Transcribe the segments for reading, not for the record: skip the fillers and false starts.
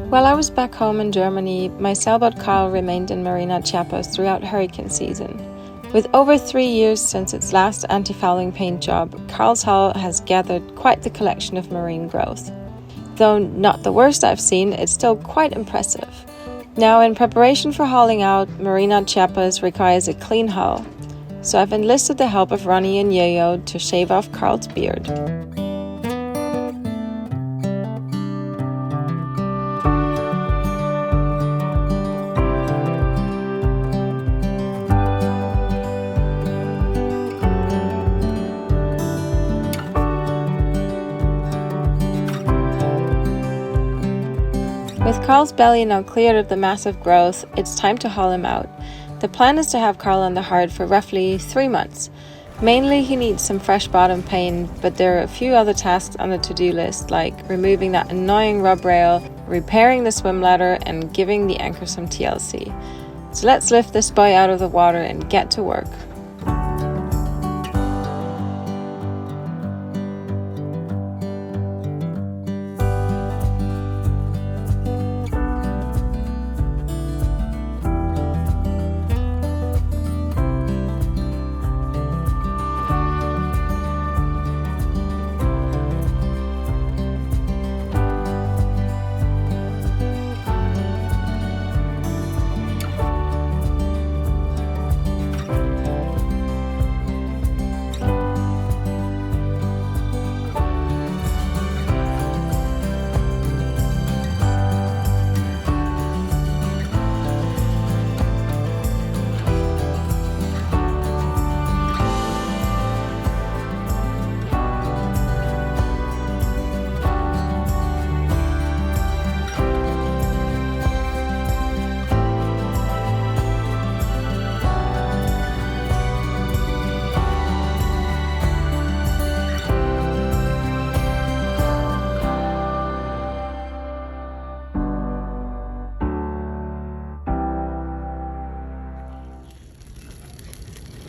While I was back home in Germany, my sailboat Karl remained in Marina Chiapas throughout hurricane season. With over 3 years since its last antifouling paint job, Karl's hull has gathered quite the collection of marine growth. Though not the worst I've seen, it's still quite impressive. Now, in preparation for hauling out, Marina Chiapas requires a clean hull, so I've enlisted the help of Ronnie and Yayo to shave off Karl's beard. With Karl's belly now cleared of the massive growth, it's time to haul him out. The plan is to have Karl on the hard for roughly 3 months. Mainly he needs some fresh bottom paint, but there are a few other tasks on the to-do list, like removing that annoying rub rail, repairing the swim ladder, and giving the anchor some TLC. So let's lift this boy out of the water and get to work.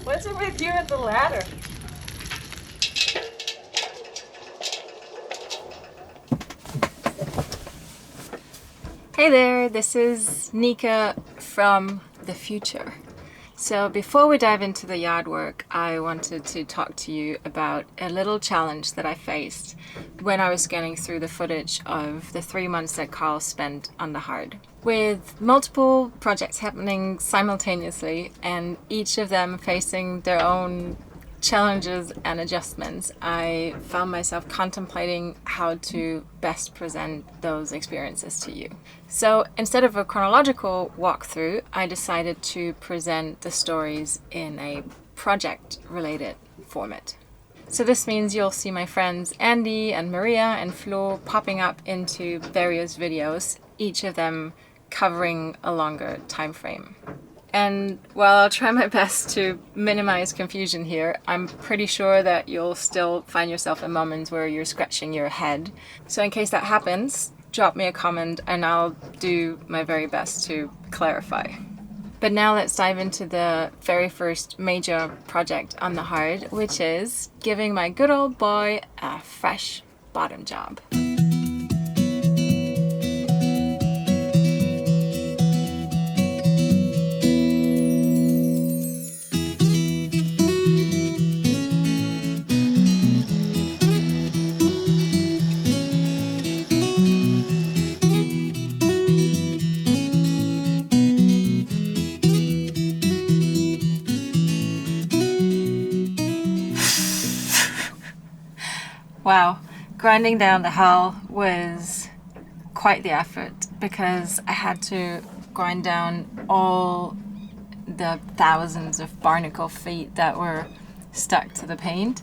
What's it with you at the ladder? Hey there, this is Nika from the future. So before we dive into the yard work, I wanted to talk to you about a little challenge that I faced when I was scanning through the footage of the 3 months that Karl spent on the hard. With multiple projects happening simultaneously and each of them facing their own challenges and adjustments, I found myself contemplating how to best present those experiences to you. So instead of a chronological walkthrough, I decided to present the stories in a project-related format. So this means you'll see my friends Andy and Maria and Flo popping up into various videos, each of them covering a longer time frame. And while I'll try my best to minimize confusion here, I'm pretty sure that you'll still find yourself in moments where you're scratching your head. So in case that happens, drop me a comment and I'll do my very best to clarify. But now let's dive into the very first major project on the hard, which is giving my good old boy a fresh bottom job. Wow, grinding down the hull was quite the effort because I had to grind down all the thousands of barnacle feet that were stuck to the paint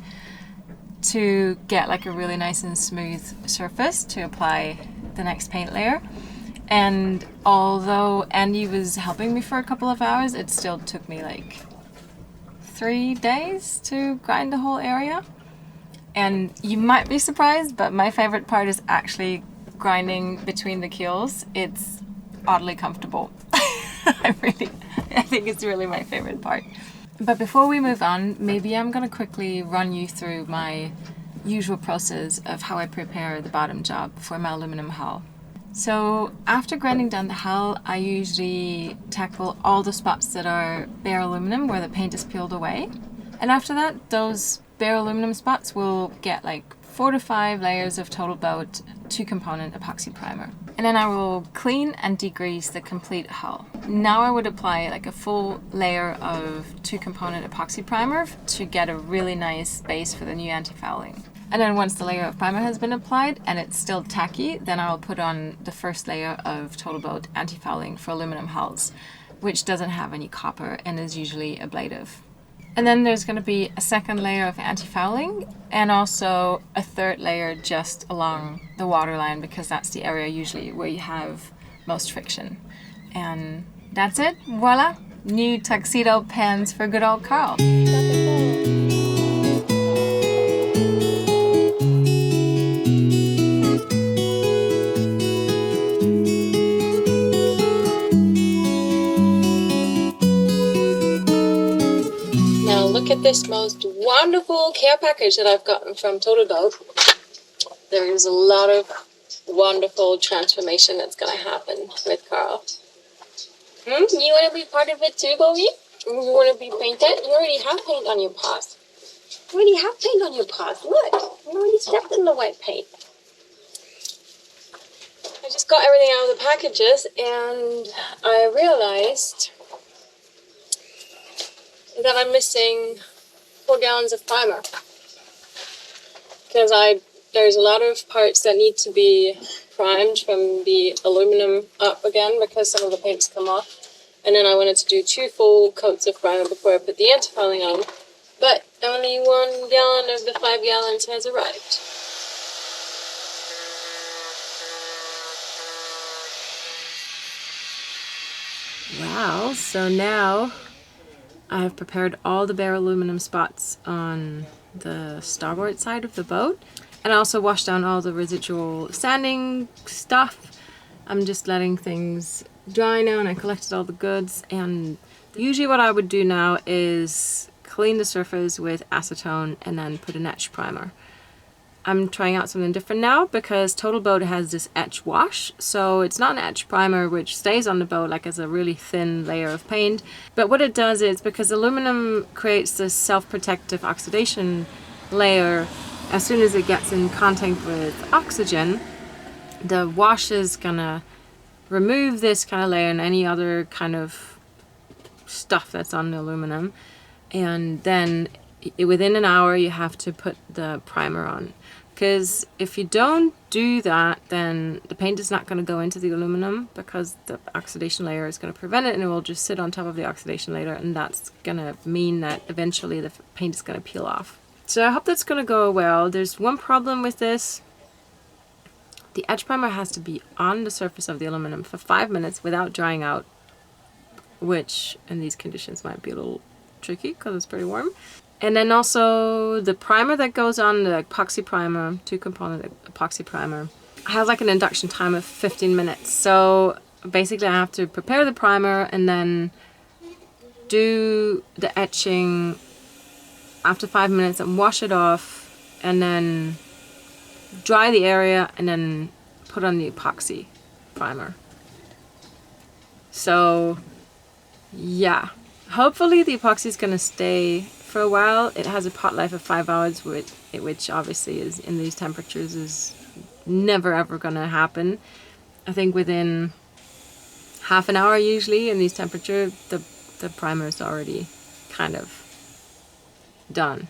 to get like a really nice and smooth surface to apply the next paint layer. And although Andy was helping me for a couple of hours, it still took me like 3 days to grind the whole area. And you might be surprised, but my favorite part is actually grinding between the keels. It's oddly comfortable. I think it's really my favorite part. But before we move on, maybe I'm gonna quickly run you through my usual process of how I prepare the bottom job for my aluminum hull. So after grinding down the hull, I usually tackle all the spots that are bare aluminum where the paint is peeled away. And after that, those bare aluminum spots will get like 4 to 5 layers of Total Boat 2-component epoxy primer. And then I will clean and degrease the complete hull. Now I would apply like a full layer of 2-component epoxy primer to get a really nice base for the new antifouling. And then once the layer of primer has been applied and it's still tacky, then I will put on the first layer of Total Boat antifouling for aluminum hulls, which doesn't have any copper and is usually ablative. And then there's going to be a second layer of antifouling and also a third layer just along the waterline, because that's the area usually where you have most friction. And that's it. Voila! New tuxedo pants for good old Karl. Now look at this most wonderful care package that I've gotten from Total Boat. There is a lot of wonderful transformation that's going to happen with Karl. You want to be part of it too, Boga? You want to be painted? You already have paint on your paws. You already have paint on your paws. Look, you already stepped in the white paint. I just got everything out of the packages and I realized that I'm missing 4 gallons of primer, because there's a lot of parts that need to be primed from the aluminum up again because some of the paint's come off, and then I wanted to do 2 full coats of primer before I put the antifouling on, but only 1 gallon of the 5 gallons has arrived. Wow, so now I've prepared all the bare aluminum spots on the starboard side of the boat, and I also washed down all the residual sanding stuff. I'm just letting things dry now, and I collected all the goods. And usually what I would do now is clean the surface with acetone and then put an etch primer. I'm trying out something different now because Total Boat has this etch wash, so it's not an etch primer which stays on the boat like as a really thin layer of paint, but what it does is, because aluminum creates this self-protective oxidation layer, as soon as it gets in contact with oxygen, the wash is gonna remove this kind of layer and any other kind of stuff that's on the aluminum, and then within an hour you have to put the primer on. Because if you don't do that, then the paint is not going to go into the aluminum, because the oxidation layer is going to prevent it, and it will just sit on top of the oxidation layer, and that's going to mean that eventually the paint is going to peel off. So I hope that's going to go well. There's one problem with this. The etch primer has to be on the surface of the aluminum for 5 minutes without drying out, which in these conditions might be a little tricky because it's pretty warm. And then also the primer that goes on, the epoxy primer, 2-component epoxy primer, has like an induction time of 15 minutes. So basically I have to prepare the primer and then do the etching after 5 minutes and wash it off, and then dry the area and then put on the epoxy primer. So yeah, hopefully the epoxy is going to stay for a while. It has a pot life of 5 hours, which obviously is in these temperatures is never ever going to happen. I think within half an hour usually in these temperatures the primer is already kind of done.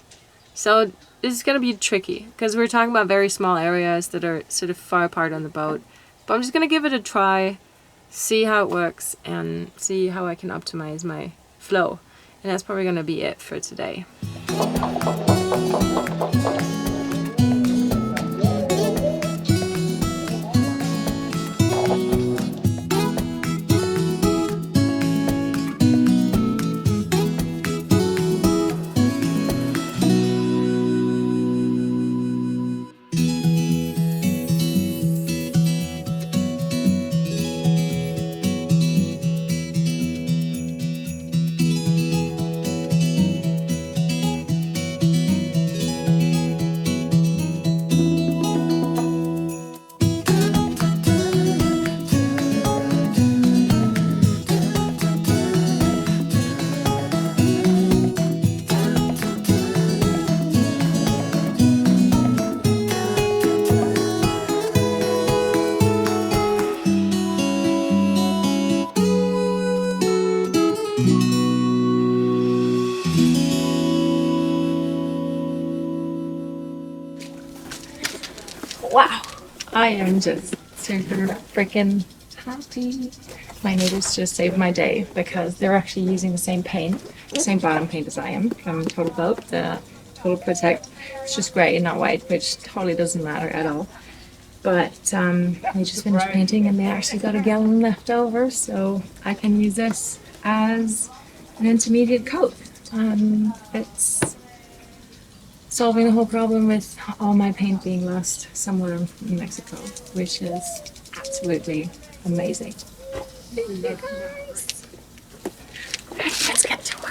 So this is going to be tricky because we're talking about very small areas that are sort of far apart on the boat. But I'm just going to give it a try, see how it works, and see how I can optimize my flow. And that's probably going to be it for today. I am just super freaking happy. My neighbors just saved my day because they're actually using the same paint, the same bottom paint as I am from Total Boat, the Total Protect. It's just grey and not white, which totally doesn't matter at all. But we just finished painting and they actually got a gallon left over, so I can use this as an intermediate coat. It's solving the whole problem with all my paint being lost somewhere in Mexico, which is absolutely amazing. Thank you guys. Alright, let's get to it.